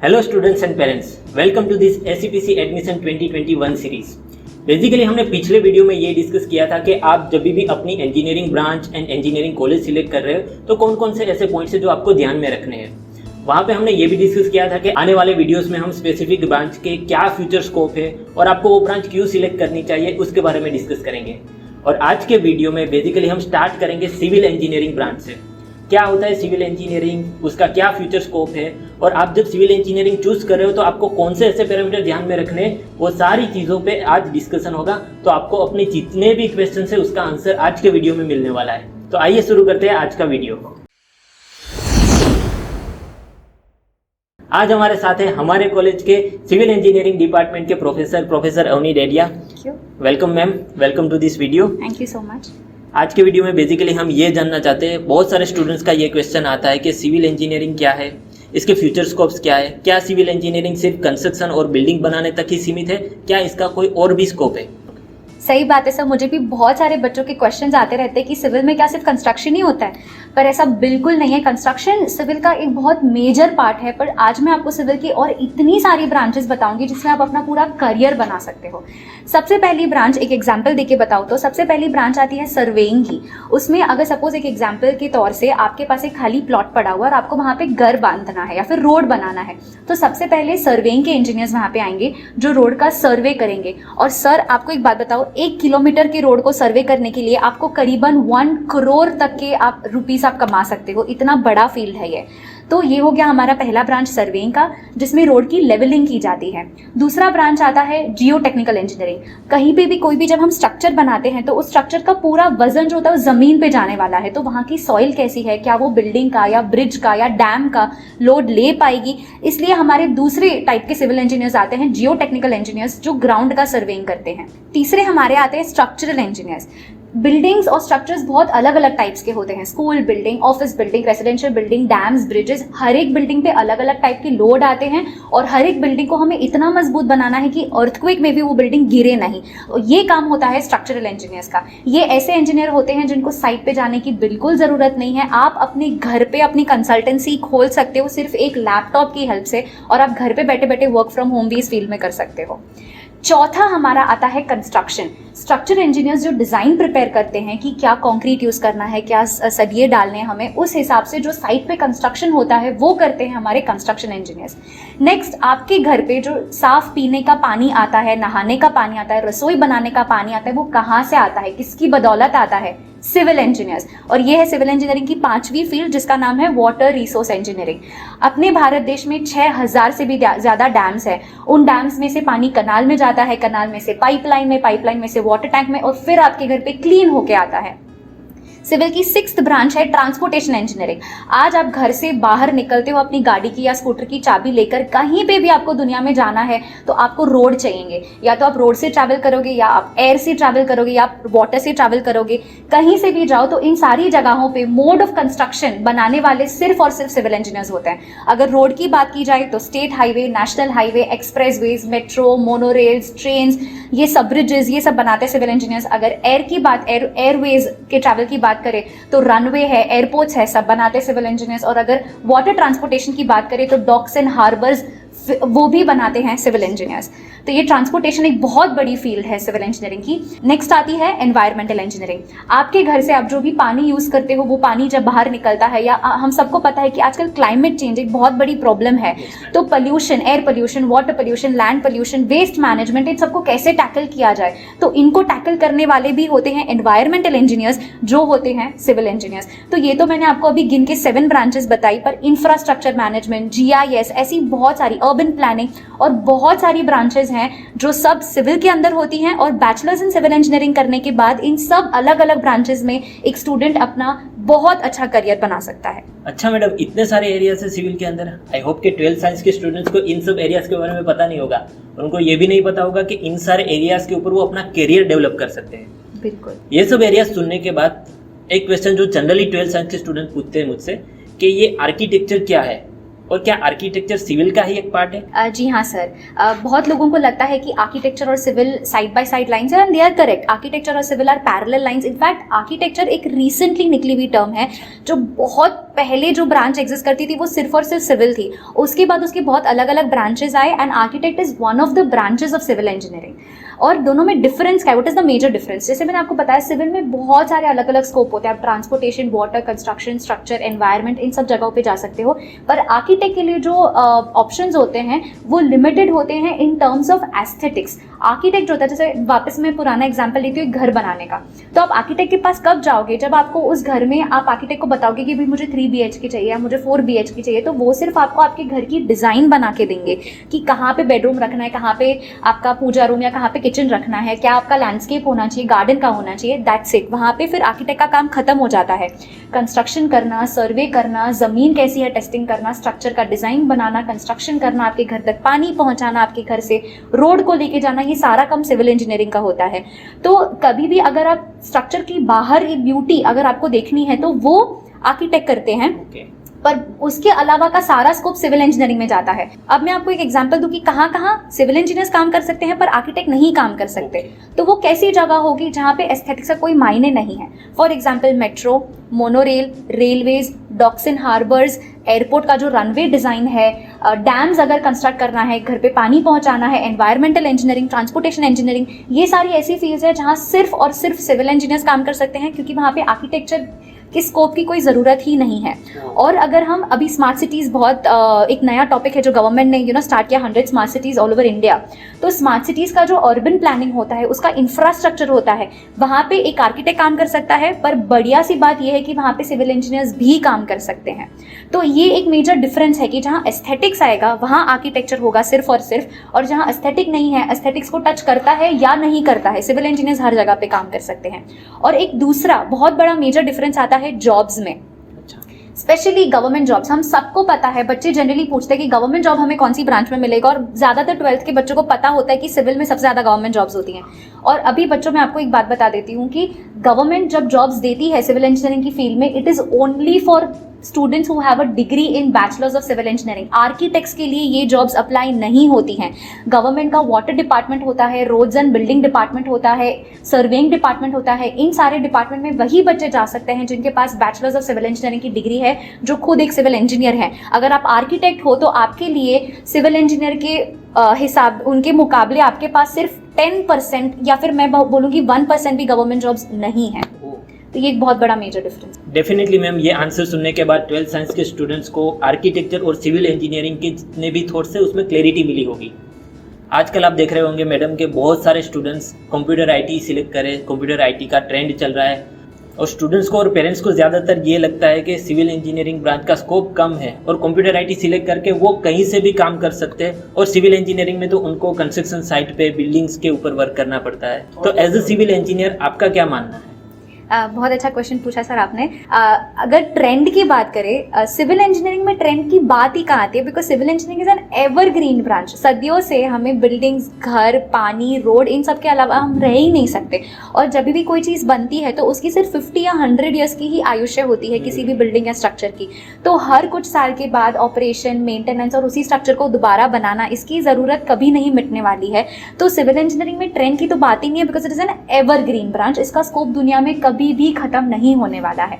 Hello students and parents, welcome to this SEPC admission 2021 series. Basically हमने पिछले video में ये डिस्कस किया था कि आप जब भी अपनी engineering branch and engineering college select कर रहे हो तो कौन कौन से ऐसे पॉइंट्स हैं जो आपको ध्यान में रखने हैं। वहाँ पे हमने ये भी डिस्कस किया था कि आने वाले वीडियोस में हम स्पेसिफिक ब्रांच के क्या फ्यूचर स्कोप है और आपको वो ब्रांच क्यों सिलेक्ट करनी चाहिए उसके बारे में डिस्कस करेंगे। और आज के वीडियो में बेसिकली हम स्टार्ट करेंगे सिविल इंजीनियरिंग ब्रांच से। क्या होता है सिविल इंजीनियरिंग, उसका क्या फ्यूचर स्कोप है और आप जब सिविल इंजीनियरिंग चूज कर रहे हो तो आपको कौन से ऐसे पैरामीटर ध्यान में रखने, वो सारी चीज़ों पे आज डिस्कशन होगा। तो आपको अपने जितने भी क्वेश्चन है उसका आंसर आज के वीडियो में मिलने वाला है। तो आइए शुरू करते हैं आज का वीडियो। आज हमारे साथ है हमारे कॉलेज के सिविल इंजीनियरिंग डिपार्टमेंट के professor Avani Dedia. Welcome ma'am, welcome to this video. Thank you so much. आज के वीडियो में बेसिकली हम ये जानना चाहते हैं, बहुत सारे स्टूडेंट्स का ये क्वेश्चन आता है कि सिविल इंजीनियरिंग क्या है, इसके फ्यूचर स्कोप्स क्या है, क्या सिविल इंजीनियरिंग सिर्फ कंस्ट्रक्शन और बिल्डिंग बनाने तक ही सीमित है, क्या इसका कोई और भी स्कोप है। सही बात है सर, मुझे भी बहुत सारे बच्चों के क्वेश्चंस आते रहते हैं कि सिविल में क्या सिर्फ कंस्ट्रक्शन ही होता है, पर ऐसा बिल्कुल नहीं है। कंस्ट्रक्शन सिविल का एक बहुत मेजर पार्ट है, पर आज मैं आपको सिविल की और इतनी सारी ब्रांचेस बताऊंगी जिसमें आप अपना पूरा करियर बना सकते हो। सबसे पहली ब्रांच, एक एग्जाम्पल देके बताओ तो सबसे पहली ब्रांच आती है सर्वेइंग की। उसमें अगर सपोज एक एग्जाम्पल के तौर से आपके पास एक खाली प्लॉट पड़ा हुआ और आपको वहाँ पे घर बांधना है या फिर रोड बनाना है, तो सबसे पहले सर्वेइंग के इंजीनियर्स वहाँ पे आएंगे जो रोड का सर्वे करेंगे। और सर आपको एक बात बताओ, 1 किलोमीटर की रोड को सर्वे करने के लिए आपको करीबन 1 करोड़ तक के आप रुपीस आप कमा सकते हो, इतना बड़ा फील्ड है ये। तो ये हो गया हमारा पहला ब्रांच सर्वेइंग का, जिसमें रोड की लेवलिंग की जाती है। दूसरा ब्रांच आता है जियो टेक्निकल इंजीनियरिंग। कहीं पे भी कोई भी जब हम स्ट्रक्चर बनाते हैं तो उस स्ट्रक्चर का पूरा वजन जो होता है वो जमीन पे जाने वाला है, तो वहाँ की सॉइल कैसी है, क्या वो बिल्डिंग का या ब्रिज का या डैम का लोड ले पाएगी। इसलिए हमारे दूसरे टाइप के सिविल इंजीनियर्स आते हैं जियो टेक्निकल इंजीनियर्स, जो ग्राउंड का सर्वेइंग करते हैं। तीसरे हमारे आते हैं स्ट्रक्चरल इंजीनियर्स। बिल्डिंग्स और स्ट्रक्चर्स बहुत अलग अलग टाइप्स के होते हैं, school building, office building, residential building, dams, bridges. हर एक बिल्डिंग पे अलग अलग टाइप के लोड आते हैं और हर एक बिल्डिंग को हमें इतना मजबूत बनाना है कि अर्थक्वेक में भी वो बिल्डिंग गिरे नहीं। ये काम होता है स्ट्रक्चरल इंजीनियर्स का। ये ऐसे इंजीनियर होते हैं जिनको साइट पे जाने की बिल्कुल ज़रूरत नहीं है। आप अपने घर पे अपनी कंसल्टेंसी खोल सकते हो सिर्फ एक लैपटॉप की हेल्प से, और आप घर पे बैठे बैठे वर्क फ्रॉम होम भी इस फील्ड में कर सकते हो। चौथा हमारा आता है कंस्ट्रक्शन। स्ट्रक्चर इंजीनियर्स जो डिज़ाइन प्रिपेयर करते हैं कि क्या कंक्रीट यूज़ करना है, क्या सरिये डालने हैं हमें, उस हिसाब से जो साइट पे कंस्ट्रक्शन होता है वो करते हैं हमारे कंस्ट्रक्शन इंजीनियर्स। नेक्स्ट, आपके घर पे जो साफ पीने का पानी आता है, नहाने का पानी आता है, रसोई बनाने का पानी आता है, वो कहाँ से आता है, किसकी बदौलत आता है? Civil engineers. और ये है सिविल इंजीनियरिंग की 5वीं फील्ड, जिसका नाम है वाटर रिसोर्स इंजीनियरिंग। अपने भारत देश में 6000 से भी ज़्यादा डैम्स है। उन डैम्स में से पानी कनाल में जाता है, कनाल में से पाइपलाइन में से वाटर टैंक में, और फिर आपके घर पे क्लीन होके आता है। सिविल की 6th ब्रांच है ट्रांसपोर्टेशन इंजीनियरिंग। आज आप घर से बाहर निकलते हो अपनी गाड़ी की या स्कूटर की चाबी लेकर, कहीं पे भी आपको दुनिया में जाना है तो आपको रोड चाहिए। या तो आप रोड से ट्रैवल करोगे, या आप एयर से ट्रैवल करोगे, या आप वाटर से ट्रैवल करोगे। कहीं से भी जाओ तो इन सारी जगहों पे मोड ऑफ कंस्ट्रक्शन बनाने वाले सिर्फ और सिर्फ सिविल इंजीनियर्स होते हैं। अगर रोड की बात की जाए तो state highway, national highway, expressways, metro, monorails, trains, ये सब ब्रिजेस, ये सब बनाते हैं सिविल इंजीनियर्स। अगर एयर की बात, एयरवेज के ट्रैवल की बात करें तो रनवे है, एयरपोर्ट्स है, सब बनाते हैं सिविल इंजीनियर्स। और अगर वाटर ट्रांसपोर्टेशन की बात करें तो डॉक्स एंड हार्बर्स, वो भी बनाते हैं सिविल इंजीनियर्स। तो ये ट्रांसपोर्टेशन एक बहुत बड़ी फील्ड है सिविल इंजीनियरिंग की। नेक्स्ट आती है एनवायरमेंटल इंजीनियरिंग। आपके घर से आप जो भी पानी यूज करते हो वो पानी जब बाहर निकलता है, या हम सबको पता है कि आजकल क्लाइमेट चेंज एक बहुत बड़ी प्रॉब्लम है, तो pollution, air pollution, water pollution, land pollution, waste management, इन सबको कैसे टैकल किया जाए, तो इनको टैकल करने वाले भी होते हैं एनवायरमेंटल इंजीनियर्स, जो होते हैं सिविल इंजीनियर्स। तो ये तो मैंने आपको अभी गिन के 7 ब्रांचेस बताई, पर इंफ्रास्ट्रक्चर मैनेजमेंट, GIS, ऐसी बहुत सारी, अर्बन प्लानिंग और बहुत सारी ब्रांचेस हैं जो सब सिविल के अंदर होती हैं। और बैचलर्स इन सिविल इंजीनियरिंग करने के बाद इन सब अलग अलग ब्रांचेस में एक स्टूडेंट अपना बहुत अच्छा करियर बना सकता है। अच्छा मैडम, इतने सारे एरियाज है सिविल के अंदर। आई होप कि 12th साइंस के स्टूडेंट्स को इन सब एरियाज के बारे में पता नहीं होगा, और उनको ये भी नहीं पता होगा कि इन सारे एरियाज के ऊपर वो अपना करियर डेवलप कर सकते हैं। बिल्कुल। ये सब एरियाज सुनने के बाद एक क्वेश्चन जो जनरली 12th साइंस के स्टूडेंट पूछते हैं मुझसे कि ये आर्किटेक्चर क्या है, और क्या आर्किटेक्चर सिविल का ही एक पार्ट है? जी हाँ सर, बहुत लोगों को लगता है कि आर्किटेक्चर और civil side by side lines है, and they are correct. Architecture और civil are parallel lines. In fact architecture एक रिसेंटली निकली हुई टर्म है, जो बहुत पहले जो ब्रांच एग्जिस्ट करती थी वो सिर्फ और सिर्फ सिविल थी। उसके बाद उसके बहुत अलग अलग ब्रांचेस आए, and architect is one of the branches of civil engineering. और दोनों में डिफरेंस क्या है, what is the major difference? जैसे मैंने आपको बताया, सिविल में बहुत सारे अलग अलग स्कोप होते हैं। आप transportation, water, construction, structure, environment, इन सब जगहों पे जा सकते हो। पर आर्किटेक्ट के लिए जो ऑप्शंस होते हैं वो लिमिटेड होते हैं in terms of aesthetics. Architect जो होता है, जैसे वापस मैं पुराना एग्जाम्पल लेती हूँ एक घर बनाने का, तो आप आर्किटेक्ट के पास कब जाओगे? जब आपको उस घर में आप आर्किटेक्ट को बताओगे कि भाई मुझे 3 BHK चाहिए या मुझे 4 BHK चाहिए, तो वो सिर्फ आपको आपके घर की डिजाइन बना के देंगे कि कहाँ पे बेडरूम रखना है, कहाँ पे आपका पूजा रूम या कहाँ पे किचन रखना है, क्या आपका लैंडस्केप होना चाहिए, गार्डन का होना चाहिए, दैट्स इट। वहाँ पे फिर आर्किटेक्ट का काम खत्म हो जाता है। कंस्ट्रक्शन करना, सर्वे करना, जमीन कैसी है टेस्टिंग करना, स्ट्रक्चर का डिजाइन बनाना, कंस्ट्रक्शन करना, आपके घर तक पानी पहुंचाना, आपके घर से रोड को लेके जाना, ये सारा काम सिविल इंजीनियरिंग का होता है। तो कभी भी अगर आप स्ट्रक्चर की बाहर एक ब्यूटी अगर आपको देखनी है तो वो आर्किटेक्ट करते हैं। पर उसके अलावा का सारा स्कोप सिविल इंजीनियरिंग में जाता है। अब मैं आपको एक एग्जांपल दूं कि कहाँ कहाँ सिविल इंजीनियर्स काम कर सकते हैं पर आर्किटेक्ट नहीं काम कर सकते। तो वो कैसी जगह होगी जहाँ पे एस्थेटिक्स का कोई मायने नहीं है। For example metro, monorail, railways, docks and harbours, airport का जो रनवे डिजाइन है, डैम्स अगर कंस्ट्रक्ट करना है, घर पे पानी पहुंचाना है, एनवायरमेंटल इंजीनियरिंग, ट्रांसपोर्टेशन इंजीनियरिंग, ये सारी ऐसी फील्ड्स है जहाँ सिर्फ और सिर्फ सिविल इंजीनियर्स काम कर सकते हैं, क्योंकि वहाँ पे आर्किटेक्चर की स्कोप की कोई ज़रूरत ही नहीं है। और अगर हम अभी स्मार्ट सिटीज़ बहुत एक नया टॉपिक है जो गवर्नमेंट ने स्टार्ट किया, 100 smart cities all over India. तो स्मार्ट सिटीज़ का जो अर्बन प्लानिंग होता है, उसका इंफ्रास्ट्रक्चर होता है, वहाँ पे एक आर्किटेक्ट काम कर सकता है, पर बढ़िया सी बात यह है कि वहाँ पे सिविल इंजीनियर्स भी काम कर सकते हैं। तो ये एक मेजर डिफरेंस है कि जहाँ एस्थेटिक्स आएगा वहाँ आर्किटेक्चर होगा सिर्फ और सिर्फ, और जहाँ एस्थेटिक नहीं है, एस्थेटिक्स को टच करता है या नहीं करता है, सिविल इंजीनियर्स हर जगह पे काम कर सकते हैं। और एक दूसरा बहुत बड़ा मेजर डिफरेंस आता है जॉब्स में, स्पेशली गवर्नमेंट जॉब्स। हम सबको पता है, बच्चे जनरली पूछते हैं कि गवर्नमेंट जॉब हमें कौन सी ब्रांच में मिलेगा, और ज्यादातर 12th के बच्चों को पता होता है कि सिविल में सबसे ज्यादा गवर्नमेंट जॉब्स होती हैं। और अभी बच्चों में आपको एक बात बता देती हूँ कि गवर्नमेंट जब जॉब्स देती है सिविल इंजीनियरिंग की फील्ड में, it is only for students who have a degree in bachelors of civil engineering. Architects के लिए ये जॉब्स अप्लाई नहीं होती हैं। गवर्नमेंट का वाटर डिपार्टमेंट होता है, रोड्स एंड बिल्डिंग डिपार्टमेंट होता है, सर्वेइंग डिपार्टमेंट होता है। इन सारे डिपार्टमेंट में वही बच्चे जा सकते हैं जिनके पास बैचलर्स ऑफ सिविल इंजीनियरिंग की डिग्री है, जो खुद एक सिविल इंजीनियर है। अगर आप आर्किटेक्ट हो तो आपके लिए सिविल इंजीनियर के हिसाब उनके मुकाबले आपके पास सिर्फ 10% या फिर मैं बोलूँगी 1% भी गवर्नमेंट जॉब्स नहीं है। तो ये एक बहुत बड़ा मेजर डिफरेंस। डेफिनेटली मैम, ये आंसर सुनने के बाद 12th साइंस के स्टूडेंट्स को आर्किटेक्चर और सिविल इंजीनियरिंग के जितने भी थॉट्स है उसमें क्लैरिटी मिली होगी। आजकल आप देख रहे होंगे मैडम के बहुत सारे स्टूडेंट्स कंप्यूटर आईटी सिलेक्ट करें, कंप्यूटर आईटी का ट्रेंड चल रहा है, और स्टूडेंट्स को और पेरेंट्स को ज़्यादातर ये लगता है कि सिविल इंजीनियरिंग ब्रांच का स्कोप कम है और कंप्यूटर आईटी सिलेक्ट करके वो कहीं से भी काम कर सकते हैं, और सिविल इंजीनियरिंग में तो उनको कंस्ट्रक्शन साइट पे बिल्डिंग्स के ऊपर वर्क करना पड़ता है। तो एज अ सिविल इंजीनियर आपका क्या मानना है? बहुत अच्छा क्वेश्चन पूछा सर आपने। अगर ट्रेंड की बात करें, सिविल इंजीनियरिंग में ट्रेंड की बात ही कहाँ आती है, because civil engineering is an evergreen branch. सदियों से हमें बिल्डिंग्स, घर, पानी, रोड, इन सब के अलावा हम रह ही नहीं सकते। और जब भी कोई चीज़ बनती है तो उसकी सिर्फ 50 या 100 ईयर्स की ही आयुष्य होती है किसी भी बिल्डिंग या स्ट्रक्चर की। तो हर कुछ साल के बाद ऑपरेशन, मेंटेनेंस और उसी स्ट्रक्चर को दोबारा बनाना, इसकी ज़रूरत कभी नहीं मिटने वाली है। तो सिविल इंजीनियरिंग में ट्रेंड की तो बात ही नहीं है, because it is an evergreen branch. इसका स्कोप दुनिया में कभी भी खत्म नहीं होने वाला है,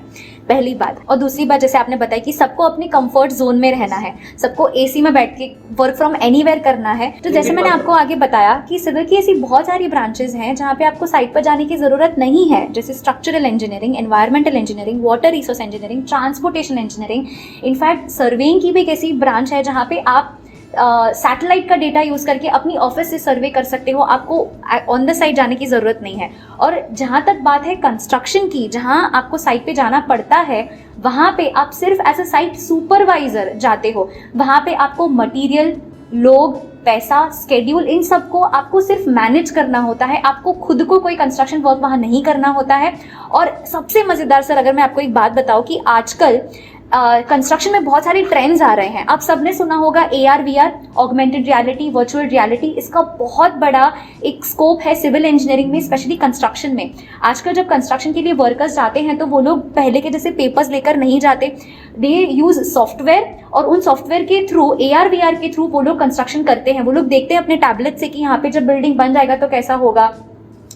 पहली बात। और दूसरी बात, जैसे आपने बताया कि सबको अपने कंफर्ट जोन में रहना है, सबको एसी में बैठ के वर्क फ्रॉम एनीवेयर करना है। तो जैसे मैंने आपको आगे बताया कि सिविल की ऐसी बहुत सारी ब्रांचेस हैं जहाँ पे आपको साइट पर जाने की जरूरत नहीं है, जैसे structural engineering, environmental engineering, water resource engineering, transportation engineering. In fact surveying की भी एक ऐसी ब्रांच है जहाँ पे आप सैटेलाइट का डेटा यूज करके अपनी ऑफिस से सर्वे कर सकते हो, आपको ऑन द साइट जाने की जरूरत नहीं है। और जहां तक बात है कंस्ट्रक्शन की, जहां आपको साइट पे जाना पड़ता है, वहां पे आप सिर्फ एज अ साइट सुपरवाइजर जाते हो। वहां पे आपको मटेरियल, लोग, पैसा, स्केड्यूल, इन सबको आपको सिर्फ मैनेज करना होता है। आपको खुद को कोई कंस्ट्रक्शन वर्क वहाँ नहीं करना होता है। और सबसे मज़ेदार सर, अगर मैं आपको एक बात बताऊँ कि आजकल कंस्ट्रक्शन में बहुत सारे ट्रेंड्स आ रहे हैं। आप सबने सुना होगा AR VR, augmented reality, virtual reality, इसका बहुत बड़ा एक स्कोप है सिविल इंजीनियरिंग में, स्पेशली कंस्ट्रक्शन में। आजकल जब कंस्ट्रक्शन के लिए वर्कर्स जाते हैं तो वो लोग पहले के जैसे पेपर्स लेकर नहीं जाते, दे यूज सॉफ्टवेयर, और उन सॉफ्टवेयर के थ्रू, AR VR के थ्रू वो लोग कंस्ट्रक्शन करते हैं। वो लोग देखते हैं अपने टैबलेट से कि यहाँ पे जब बिल्डिंग बन जाएगा तो कैसा होगा,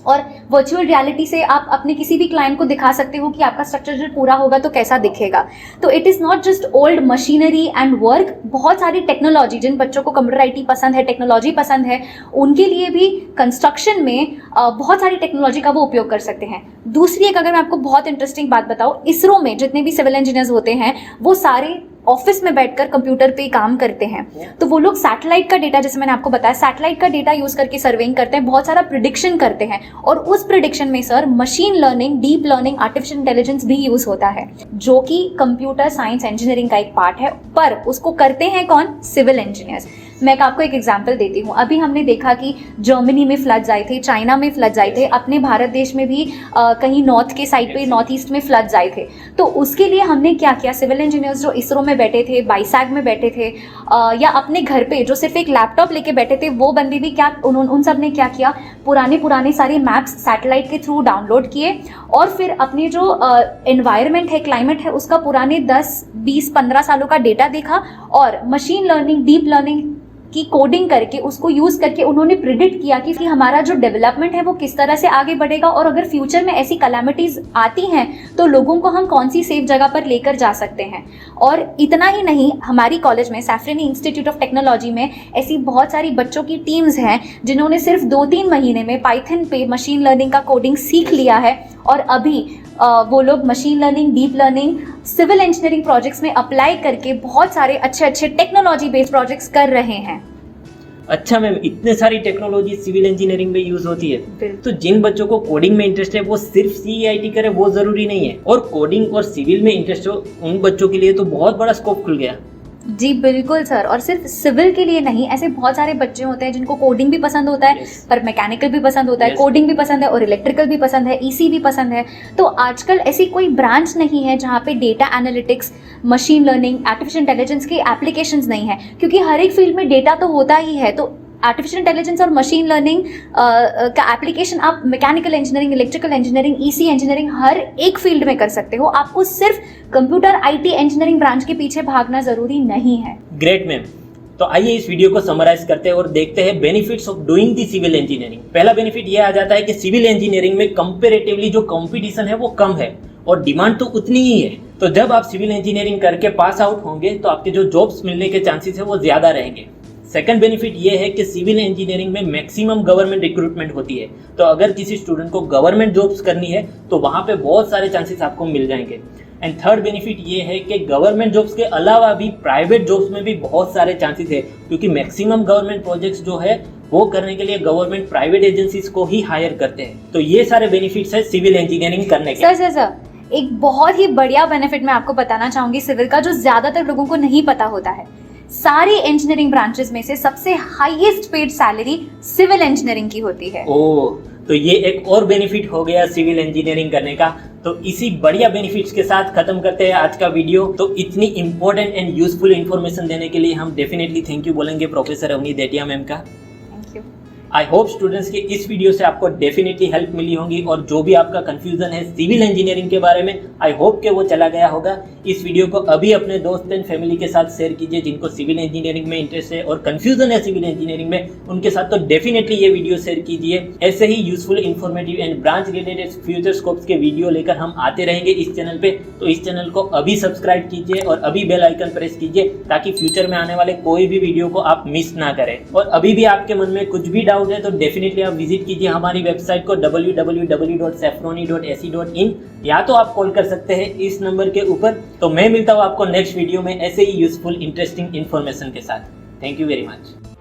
और वर्चुअल रियलिटी से आप अपने किसी भी क्लाइंट को दिखा सकते हो कि आपका स्ट्रक्चर जब पूरा होगा तो कैसा दिखेगा। तो it is not just old machinery and work, बहुत सारी टेक्नोलॉजी, जिन बच्चों को कंप्यूटर IT पसंद है, टेक्नोलॉजी पसंद है, उनके लिए भी कंस्ट्रक्शन में बहुत सारी टेक्नोलॉजी का वो उपयोग कर सकते हैं। दूसरी एक, अगर मैं आपको बहुत इंटरेस्टिंग बात बताऊँ, इसरो में जितने भी सिविल इंजीनियर्स होते हैं वो सारे ऑफिस में बैठकर कंप्यूटर पे काम करते हैं। तो वो लोग सैटेलाइट का डेटा, जैसे मैंने आपको बताया, सैटेलाइट का डेटा यूज करके सर्वेइंग करते हैं, बहुत सारा प्रिडिक्शन करते हैं, और उस प्रिडिक्शन में sir machine learning, deep learning, artificial intelligence भी यूज होता है, जो कि कंप्यूटर साइंस इंजीनियरिंग का एक पार्ट है। पर उसको करते हैं कौन? Civil engineers. मैं आपको एक एग्जांपल देती हूँ। अभी हमने देखा कि जर्मनी में फ्लड्स आए थे, चाइना में फ्लड्स आए थे, अपने भारत देश में भी कहीं नॉर्थ के साइड पे, नॉर्थ ईस्ट में फ्लड्स आए थे। तो उसके लिए हमने क्या किया? सिविल इंजीनियर्स जो इसरो में बैठे थे, बाईसैग में बैठे थे, या अपने घर पे जो सिर्फ एक लैपटॉप लेके बैठे थे, वो बंदे भी क्या, उन सब ने क्या किया? पुराने सारे मैप्स सैटेलाइट के थ्रू डाउनलोड किए, और फिर अपने जो एनवायरनमेंट है, क्लाइमेट है, उसका पुराने 10, 20, 15 सालों का डेटा देखा, और मशीन लर्निंग, डीप लर्निंग की कोडिंग करके, उसको यूज करके उन्होंने प्रिडिक्ट किया कि हमारा जो डेवलपमेंट है वो किस तरह से आगे बढ़ेगा, और अगर फ्यूचर में ऐसी कैलामिटीज आती हैं तो लोगों को हम कौन सी सेफ जगह पर लेकर जा सकते हैं। और इतना ही नहीं, हमारी कॉलेज में, सैफ्रनी इंस्टीट्यूट ऑफ टेक्नोलॉजी में, ऐसी बहुत सारी बच्चों की टीम्स हैं जिन्होंने सिर्फ 2-3 महीने में पाइथन पे मशीन लर्निंग का कोडिंग सीख लिया है, और अभी वो लोग machine learning, deep learning, civil engineering projects में अप्लाई करके बहुत सारे अच्छे टेक्नोलॉजी बेस्ड प्रोजेक्ट्स कर रहे हैं। अच्छा मैम, इतने सारी टेक्नोलॉजी सिविल इंजीनियरिंग में यूज होती है, तो जिन बच्चों को कोडिंग में इंटरेस्ट है वो सिर्फ CEIT करे वो जरूरी नहीं है, और कोडिंग और सिविल में इंटरेस्ट हो उन बच्चों के लिए तो बहुत बड़ा स्कोप खुल गया। जी बिल्कुल सर, और सिर्फ सिविल के लिए नहीं, ऐसे बहुत सारे बच्चे होते हैं जिनको कोडिंग भी पसंद होता है, पर मैकेनिकल भी पसंद होता है, कोडिंग भी पसंद है, और इलेक्ट्रिकल भी पसंद है, EC भी पसंद है। तो आजकल ऐसी कोई ब्रांच नहीं है जहाँ पे data analytics, machine learning, artificial intelligence की एप्लीकेशंस नहीं है, क्योंकि हर एक फील्ड में डेटा तो होता ही है। तो आर्टिफिशियल इंटेलिजेंस और मशीन लर्निंग का एप्लीकेशन आप mechanical engineering, electrical engineering, EC engineering, हर एक फील्ड में कर सकते हो। आपको सिर्फ कंप्यूटर IT इंजीनियरिंग ब्रांच के पीछे भागना जरूरी नहीं है। ग्रेट मैम, तो आइए इस वीडियो को समराइज करते हैं और देखते हैं benefits of doing the civil engineering. पहला बेनिफिट ये आ जाता है कि सिविल इंजीनियरिंग में कंपैरेटिवली जो कंपटीशन है वो कम है, और डिमांड तो उतनी ही है। तो जब आप सिविल इंजीनियरिंग करके पास आउट होंगे तो आपके जो जॉब्स मिलने के चांसेस है वो ज्यादा रहेंगे। सेकंड बेनिफिट ये है कि सिविल इंजीनियरिंग में मैक्सिमम गवर्नमेंट रिक्रूटमेंट होती है, तो अगर किसी स्टूडेंट को गवर्नमेंट जॉब्स करनी है तो वहाँ पे बहुत सारे चांसेस आपको मिल जाएंगे। एंड थर्ड बेनिफिट ये है कि गवर्नमेंट जॉब्स के अलावा भी प्राइवेट जॉब्स में भी बहुत सारे चांसेस है, क्योंकि मैक्सिमम गवर्नमेंट प्रोजेक्ट्स जो है वो करने के लिए गवर्नमेंट प्राइवेट एजेंसीज को ही हायर करते हैं। तो ये सारे बेनिफिट्स है सिविल इंजीनियरिंग करने के। सर एक बहुत ही बढ़िया बेनिफिट मैं आपको बताना चाहूंगी सिविल का, जो ज्यादातर लोगों को नहीं पता होता है। सारी इंजीनियरिंग ब्रांचेस में से सबसे highest paid salary civil engineering की होती है। ओह, तो ये एक और बेनिफिट हो गया सिविल इंजीनियरिंग करने का। तो इसी बढ़िया बेनिफिट्स के साथ खत्म करते हैं आज का वीडियो। तो इतनी इंपॉर्टेंट एंड यूजफुल इन्फॉर्मेशन देने के लिए हम डेफिनेटली थैंक यू बोलेंगे प्रोफेसर अवनी देटिया मैम का। Thank you. I hope students के इस वीडियो से आपको डेफिनेटली हेल्प मिली होगी, और जो भी आपका कंफ्यूजन है सिविल इंजीनियरिंग के बारे में, आई होप कि वो चला गया होगा। इस वीडियो को अभी अपने दोस्त एंड फैमिली के साथ शेयर कीजिए जिनको सिविल इंजीनियरिंग में इंटरेस्ट है और कंफ्यूजन है सिविल इंजीनियरिंग में, उनके साथ तो डेफिनेटली ये वीडियो शेयर कीजिए। ऐसे ही useful, informative and branch related future scopes के वीडियो लेकर हम आते रहेंगे इस चैनल पे। तो इस चैनल को अभी सब्सक्राइब कीजिए और अभी बेल आइकन प्रेस कीजिए, ताकि फ्यूचर में आने वाले कोई भी वीडियो को आप मिस ना करें। और अभी भी आपके मन में कुछ भी डाउट है तो डेफिनेटली आप विजिट कीजिए हमारी वेबसाइट को www.safroni.ac.in, या तो आप कॉल कर सकते हैं इस नंबर के ऊपर। तो मैं मिलता हूँ आपको नेक्स्ट वीडियो में ऐसे ही यूजफुल, इंटरेस्टिंग इन्फॉर्मेशन के साथ। Thank you very much.